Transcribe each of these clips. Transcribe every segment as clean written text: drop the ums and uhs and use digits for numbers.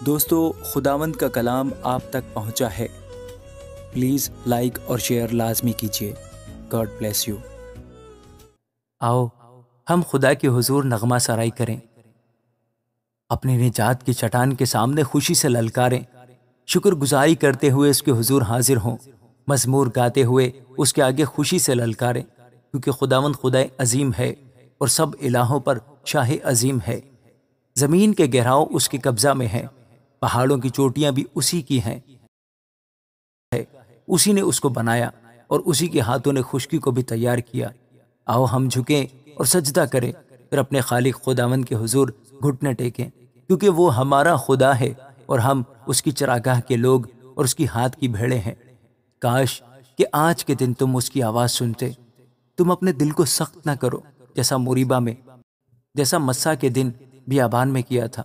دوستو، خداوند کا کلام آپ تک پہنچا ہے۔ پلیز لائک اور شیئر لازمی کیجیے۔ God bless you. آؤ ہم خدا کے حضور نغمہ سرائی کریں، اپنی نجات کی چٹان کے سامنے خوشی سے للکاریں، شکر گزاری کرتے ہوئے اس کے حضور حاضر ہوں، مزمور گاتے ہوئے اس کے آگے خوشی سے للکاریں، کیونکہ خداوند خدا عظیم ہے اور سب الہوں پر شاہ عظیم ہے۔ زمین کے گہراؤ اس کے قبضہ میں ہیں، پہاڑوں کی چوٹیاں بھی اسی کی ہیں۔ اسی نے اس کو بنایا اور اسی کے ہاتھوں نے خشکی کو بھی تیار کیا۔ آؤ ہم جھکیں اور سجدہ کریں، پھر اپنے خالق خداوند کے حضور گھٹنے ٹیکیں، کیونکہ وہ ہمارا خدا ہے اور ہم اس کی چراگاہ کے لوگ اور اس کی ہاتھ کی بھیڑیں ہیں۔ کاش کہ آج کے دن تم اس کی آواز سنتے۔ تم اپنے دل کو سخت نہ کرو، جیسا مریبہ میں، جیسا مسا کے دن بیابان میں کیا تھا۔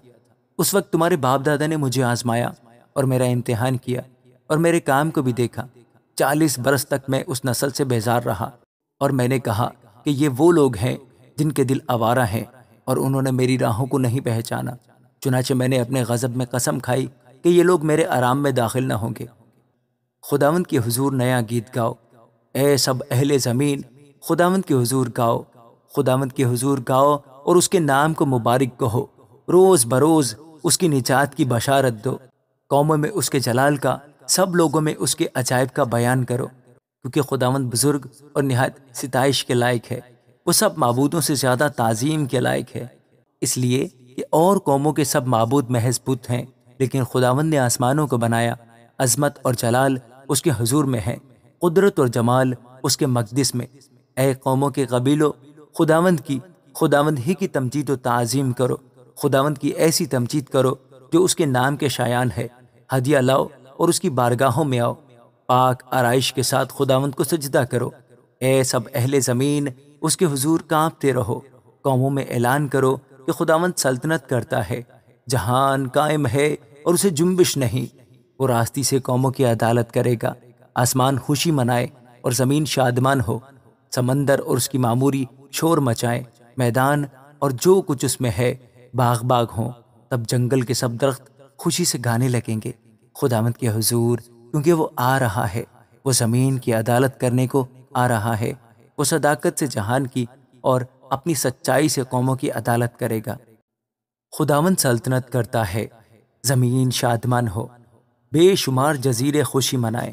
اس وقت تمہارے باپ دادا نے مجھے آزمایا اور میرا امتحان کیا اور میرے کام کو بھی دیکھا۔ 40 برس تک میں اس نسل سے بیزار رہا اور میں نے کہا کہ یہ وہ لوگ ہیں جن کے دل آوارہ ہیں اور انہوں نے میری راہوں کو نہیں پہچانا۔ چنانچہ میں نے اپنے غضب میں قسم کھائی کہ یہ لوگ میرے آرام میں داخل نہ ہوں گے۔ خداوند کے حضور نیا گیت گاؤ، اے سب اہل زمین، خداوند کے حضور گاؤ، خداوند کے حضور گاؤ اور اس کے نام کو مبارک کہو۔ روز بروز اس کی نجات کی بشارت دو، قوموں میں اس کے جلال کا، سب لوگوں میں اس کے عجائب کا بیان کرو، کیونکہ خداوند بزرگ اور نہایت ستائش کے لائق ہے۔ وہ سب معبودوں سے زیادہ تعظیم کے لائق ہے، اس لیے کہ اور قوموں کے سب معبود محض بت ہیں، لیکن خداوند نے آسمانوں کو بنایا۔ عظمت اور جلال اس کے حضور میں ہے، قدرت اور جمال اس کے مقدس میں۔ اے قوموں کے قبیلوں، خداوند ہی کی تمجید و تعظیم کرو، خداوند کی ایسی تمجید کرو جو اس کے نام کے شایان ہے۔ ہدیہ لاؤ اور اس کی بارگاہوں میں آؤ، پاک آرائش کے ساتھ خداوند کو سجدہ کرو۔ اے سب اہل زمین، اس کے حضور کانپتے رہو، قوموں میں اعلان کرو کہ خداوند سلطنت کرتا ہے، جہان قائم ہے اور اسے جنبش نہیں۔ وہ راستی سے قوموں کی عدالت کرے گا، آسمان خوشی منائے اور زمین شادمان ہو، سمندر اور اس کی معموری شور مچائے، میدان اور جو کچھ اس میں ہے باغ باغ ہوں۔ تب جنگل کے سب درخت خوشی سے گانے لگیں گے خداوند کے حضور، کیونکہ وہ آ رہا ہے، وہ زمین کی عدالت کرنے کو آ رہا ہے۔ وہ صداقت سے جہان کی اور اپنی سچائی سے قوموں کی عدالت کرے گا۔ خداوند سلطنت کرتا ہے، زمین شادمان ہو، بے شمار جزیرے خوشی منائیں،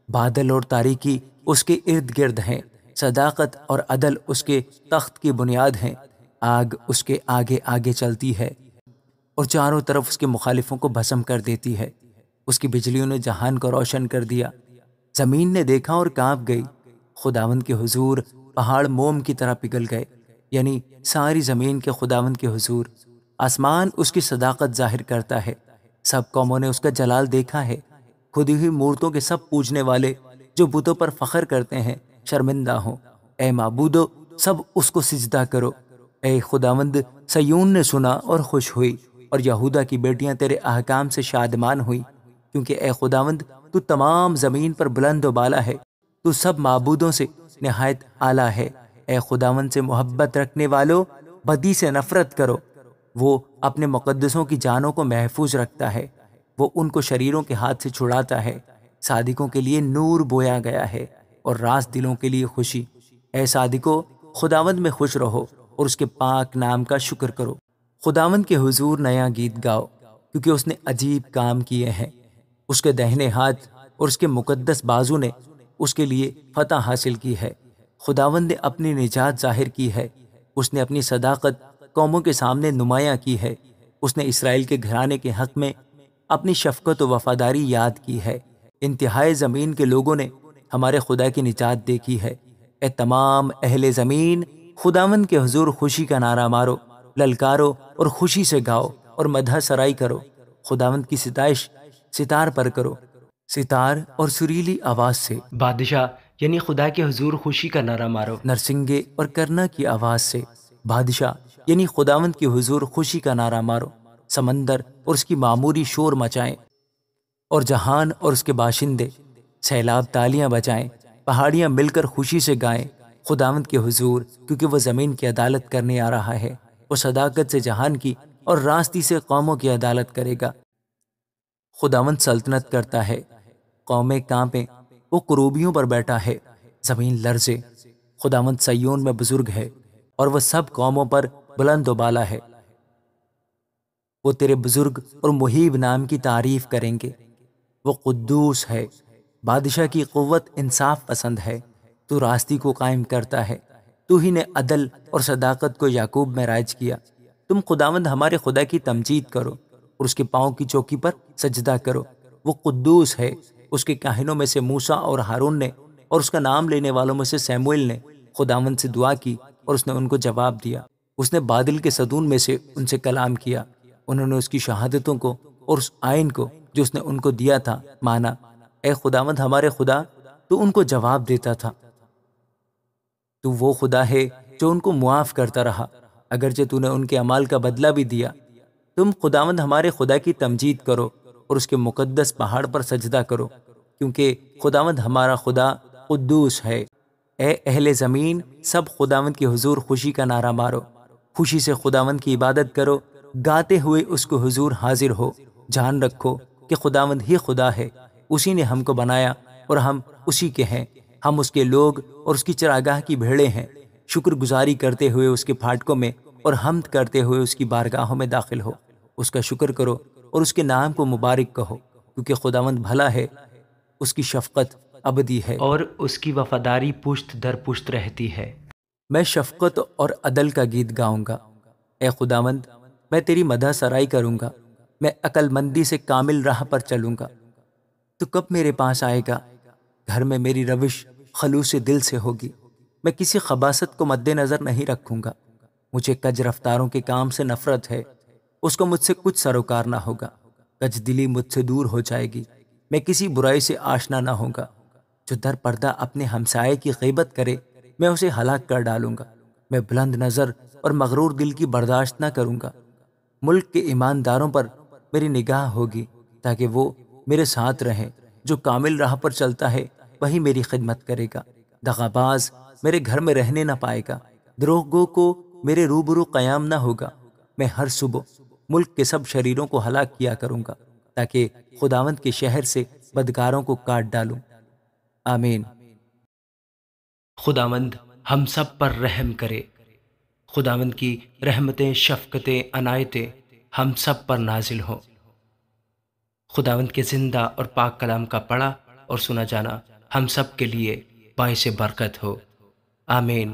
بادل اور تاریکی اس کے ارد گرد ہیں، صداقت اور عدل اس کے تخت کی بنیاد ہیں۔ آگ اس کے آگے آگے چلتی ہے اور چاروں طرف اس کے مخالفوں کو بھسم کر دیتی ہے۔ اس کی بجلیوں نے جہان کو روشن کر دیا، زمین نے دیکھا اور کانپ گئی۔ خداوند کے حضور پہاڑ موم کی طرح پگھل گئے، یعنی ساری زمین کے خداوند کے حضور۔ آسمان اس کی صداقت ظاہر کرتا ہے، سب قوموں نے اس کا جلال دیکھا ہے۔ کھدی ہوئی مورتوں کے سب پوجنے والے جو بتوں پر فخر کرتے ہیں شرمندہ ہوں۔ اے معبودو، سب اس کو سجدہ کرو۔ اے خداوند، سیون نے سنا اور خوش ہوئی، اور یہودا کی بیٹیاں تیرے احکام سے شادمان ہوئی، کیونکہ اے خداوند تو تمام زمین پر بلند و بالا ہے، تو سب معبودوں سے نہایت اعلیٰ ہے۔ اے خداوند سے محبت رکھنے والو، بدی سے نفرت کرو۔ وہ اپنے مقدسوں کی جانوں کو محفوظ رکھتا ہے، وہ ان کو شریروں کے ہاتھ سے چھڑاتا ہے۔ صادقوں کے لیے نور بویا گیا ہے اور راست دلوں کے لیے خوشی۔ اے صادقو، خداوند میں خوش رہو اور اس کے پاک نام کا شکر کرو۔ خداوند کے حضور نیا گیت گاؤ، کیونکہ اس نے عجیب کام کیے ہیں۔ اس کے دہنے ہاتھ اور اس کے مقدس بازو نے اس کے لیے فتح حاصل کی ہے۔ خداوند نے اپنی نجات ظاہر کی ہے، اس نے اپنی صداقت قوموں کے سامنے نمایاں کی ہے۔ اس نے اسرائیل کے گھرانے کے حق میں اپنی شفقت و وفاداری یاد کی ہے۔ انتہائی زمین کے لوگوں نے ہمارے خدا کی نجات دیکھی ہے۔ اے تمام اہل زمین، خداوند کے حضور خوشی کا نعرہ مارو، للکارو اور خوشی سے گاؤ اور مدح سرائی کرو۔ خداوند کی ستائش ستار پر کرو، ستار اور سریلی آواز سے۔ بادشاہ یعنی خدا کے حضور خوشی کا نعرہ مارو۔ نرسنگے اور کرنا کی آواز سے۔ بادشاہ یعنی خداوند کی حضور خوشی کا نعرہ مارو، سمندر اور اس کی معموری شور مچائیں، اور جہان اور اس کے باشندے سیلاب تالیاں بجائیں، پہاڑیاں مل کر خوشی سے گائیں خداوند کے حضور، کیونکہ وہ زمین کی عدالت کرنے آ رہا ہے۔ وہ صداقت سے جہان کی اور راستی سے قوموں کی عدالت کرے گا۔ خداوند سلطنت کرتا ہے، قومیں کانپیں، وہ کروبیوں پر بیٹھا ہے، زمین لرزے۔ خداوند سیون میں بزرگ ہے اور وہ سب قوموں پر بلند و بالا ہے۔ وہ تیرے بزرگ اور محیب نام کی تعریف کریں گے۔ وہ قدوس ہے، بادشاہ کی قوت انصاف پسند ہے، تو راستی کو قائم کرتا ہے، تو ہی نے عدل اور صداقت کو یعقوب میں رائج کیا۔ تم خداوند ہمارے خدا کی تمجید کرو اور اس کے پاؤں کی چوکی پر سجدہ کرو۔ وہ قدوس ہے، اس کے کاہنوں میں سے موسیٰ اور ہارون نے اور اس کا نام لینے والوں میں سے سیموئیل نے خداوند سے دعا کی اور اس نے ان کو جواب دیا۔ اس نے بادل کے ستون میں سے ان سے کلام کیا، انہوں نے اس کی شہادتوں کو اور اس آئین کو جو اس نے ان کو دیا تھا مانا۔ اے خداوند ہمارے خدا، تو ان کو جواب دیتا تھا۔ تو وہ خدا ہے جو ان کو معاف کرتا رہا، اگرچہ تو نے ان کے اعمال کا بدلہ بھی دیا۔ تم خداوند ہمارے خدا کی تمجید کرو اور اس کے مقدس پہاڑ پر سجدہ کرو، کیونکہ خداوند ہمارا خدا قدوس ہے۔ اے اہل زمین، سب خداوند کے حضور خوشی کا نعرہ مارو، خوشی سے خداوند کی عبادت کرو، گاتے ہوئے اس کو حضور حاضر ہو۔ جان رکھو کہ خداوند ہی خدا ہے، اسی نے ہم کو بنایا اور ہم اسی کے ہیں، ہم اس کے لوگ اور اس کی چراگاہ کی بھیڑیں ہیں۔ شکر گزاری کرتے ہوئے اس کے پھاٹکوں میں اور حمد کرتے ہوئے اس کی بارگاہوں میں داخل ہو۔ اس کا شکر کرو اور اس کے نام کو مبارک کہو، کیونکہ خداوند بھلا ہے، اس کی شفقت ابدی ہے اور اس کی وفاداری پشت در پشت رہتی ہے۔ میں شفقت اور عدل کا گیت گاؤں گا۔ اے خداوند، میں تیری مدح سرائی کروں گا، میں عقل مندی سے کامل راہ پر چلوں گا۔ تو کب میرے پاس آئے گا؟ گھر میں میری روش خلوص دل سے ہوگی، میں کسی خباثت کو مد نظر نہیں رکھوں گا۔ مجھے کج رفتاروں کے کام سے نفرت ہے، اس کو مجھ سے کچھ سروکار نہ ہوگا۔ کج دلی مجھ سے دور ہو جائے گی، میں کسی برائی سے آشنا نہ ہوں گا۔ جو در پردہ اپنے ہمسائے کی غیبت کرے، میں اسے ہلاک کر ڈالوں گا۔ میں بلند نظر اور مغرور دل کی برداشت نہ کروں گا۔ ملک کے ایمانداروں پر میری نگاہ ہوگی، تاکہ وہ میرے ساتھ رہیں۔ جو کامل راہ پر چلتا ہے وہی میری خدمت کرے گا۔ دغا باز میرے گھر میں رہنے نہ پائے گا، دروغ گو کو میرے روبرو قیام نہ ہوگا۔ میں ہر صبح ملک کے سب شریروں کو ہلاک کیا کروں گا، تاکہ خداوند کے شہر سے بدکاروں کو کاٹ ڈالوں۔ آمین۔ خداوند ہم سب پر رحم کرے۔ خداوند کی رحمتیں، شفقتیں، عنایتیں ہم سب پر نازل ہوں۔ خداوند کے زندہ اور پاک کلام کا پڑھا اور سنا جانا ہم سب کے لیے باعث برکت ہو۔ آمین۔